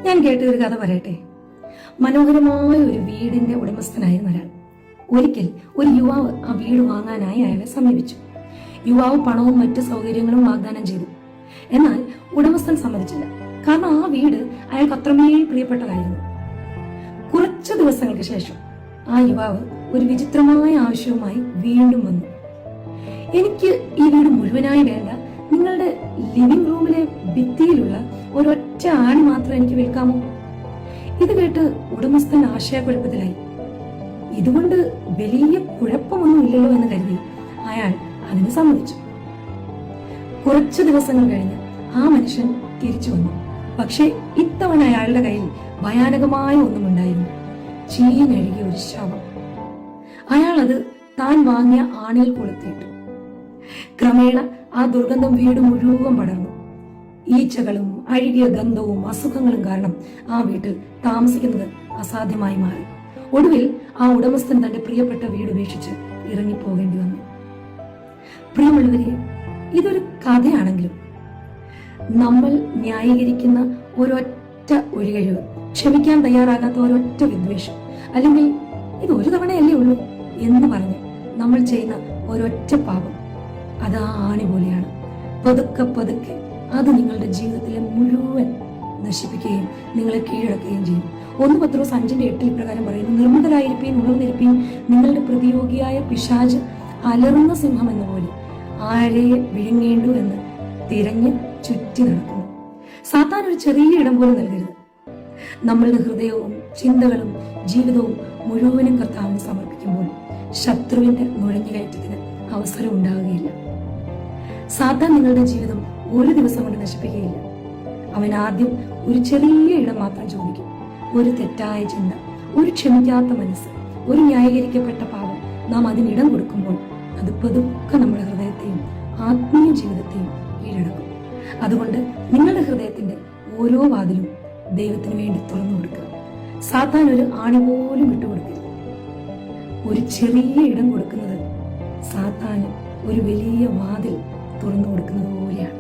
ഞാൻ കേട്ടൊരു കഥ പറയട്ടെ. മനോഹരമായ ഒരു വീടിന്റെ ഉടമസ്ഥനായിരുന്ന ഒരാൾ ഒരിക്കൽ ഒരു യുവാവ് ആ വീട് വാങ്ങാനായി അയാളെ സമീപിച്ചു. യുവാവ് പണവും മറ്റു സൗകര്യങ്ങളും വാഗ്ദാനം ചെയ്തു. എന്നാൽ ഉടമസ്ഥൻ സമ്മതിച്ചില്ല. കാരണം ആ വീട് അയാൾക്ക് അത്രമേൽ പ്രിയപ്പെട്ടതായിരുന്നു. കുറച്ചു ദിവസങ്ങൾക്ക് ശേഷം ആ യുവാവ് ഒരു വിചിത്രമായ ആവശ്യവുമായി വീണ്ടും വന്നു. എനിക്ക് ഈ വീട് മുഴുവനായി വേണ്ട, നിങ്ങളുടെ ലിവിംഗ് റൂമിലെ ഭിത്തിയിലുള്ള ഒരൊറ്റ ആണി മാത്രം എനിക്ക് വിൽക്കാമോ? ഇത് കേട്ട് ഉടമസ്ഥൻ ആശയക്കുഴപ്പത്തിലായി. ഇതുകൊണ്ട് വലിയ കുഴപ്പമൊന്നും ഇല്ലല്ലോ എന്ന് കരുതി അയാൾ അതിന് സമ്മതിച്ചു. കുറച്ചു ദിവസങ്ങൾ കഴിഞ്ഞ് ആ മനുഷ്യൻ തിരിച്ചു വന്നു. പക്ഷെ ഇത്തവണ അയാളുടെ കയ്യിൽ ഭയാനകമായ ഒന്നുമുണ്ടായിരുന്നു. ചീഞ്ഞഴുകിയ ഒരു ശവം. അയാൾ അത് താൻ വാങ്ങിയ ആണിയിൽ കൊളുത്തിയിട്ടു. ക്രമേണ ആ ദുർഗന്ധം വീട് മുഴുവൻ പടർന്നു. ഈച്ചകളും അഴുകിയ ഗന്ധവും അസുഖങ്ങളും കാരണം ആ വീട്ടിൽ താമസിക്കുന്നത് അസാധ്യമായി മാറി. ഒടുവിൽ ആ ഉടമസ്ഥൻ തന്റെ പ്രിയപ്പെട്ട വീട് ഉപേക്ഷിച്ച് ഇറങ്ങിപ്പോകേണ്ടി വന്നു. പ്രിയമുള്ളവരെ, ഇതൊരു കഥയാണെങ്കിലും നമ്മൾ ന്യായീകരിക്കുന്ന ഒരൊറ്റ ഒഴികഴിവ്, ക്ഷമിക്കാൻ തയ്യാറാകാത്ത ഒരൊറ്റ വിദ്വേഷം, അല്ലെങ്കിൽ ഇത് ഒരു തവണയല്ലേ ഉള്ളൂ എന്ന് പറഞ്ഞ് നമ്മൾ ചെയ്യുന്ന ഒരൊറ്റ പാപം, അത് ആ ആണി പോലെയാണ്. പതുക്കെ പതുക്കെ അത് നിങ്ങളുടെ ജീവിതത്തിലെ മുഴുവൻ നശിപ്പിക്കുകയും നിങ്ങളെ കീഴടക്കുകയും ചെയ്യും. 1 പത്രോസ് 5:8 ഇപ്രകാരം പറയുന്നു: നിർമ്മതരായിരിപ്പീൻ, ഉണർന്നിരിപ്പീൻ, നിങ്ങളുടെ പ്രതിയോഗിയായ പിശാച് അലറുന്ന സിംഹം എന്ന പോലെ ആരെ വിഴുങ്ങേണ്ടു എന്ന് തിരഞ്ഞ് ചുറ്റി നടക്കുന്നു. സാത്താൻ ഒരു ചെറിയ ഇടം പോലും നൽകരുത്. നമ്മളുടെ ഹൃദയവും ചിന്തകളും ജീവിതവും മുഴുവനും കർത്താവിന് സമർപ്പിക്കുമ്പോൾ ശത്രുവിന്റെ നുഴഞ്ഞുകയറ്റത്തിന് അവസരം ഉണ്ടാവുകയില്ല. സാത്താൻ നിങ്ങളുടെ ജീവിതം ഒരു ദിവസം കൊണ്ട് നശിപ്പിക്കുകയില്ല. അവൻ ആദ്യം ഒരു ചെറിയ ഇടം മാത്രം ചോദിക്കും. ഒരു തെറ്റായ ചിന്ത, ഒരു ക്ഷമിക്കാത്ത മനസ്സ്, ഒരു ന്യായീകരിക്കപ്പെട്ട പാപം നാം അതിനിടം കൊടുക്കുമ്പോൾ അത് പതുക്കെ നമ്മുടെ ഹൃദയത്തെയും ആത്മീയ ജീവിതത്തെയും കീഴടക്കും. അതുകൊണ്ട് നിങ്ങളുടെ ഹൃദയത്തിന്റെ ഓരോ വാതിലും ദൈവത്തിന് വേണ്ടി തുറന്നു കൊടുക്കുക. സാത്താൻ ഒരു ആണി പോലും വിട്ടുകൊടുക്കരുത്. ഒരു ചെറിയ ഇടം കൊടുക്കുന്നത് സാത്താന് ഒരു വലിയ വാതിൽ തുറന്നു കൊടുക്കുന്നത് പോലെയാണ്.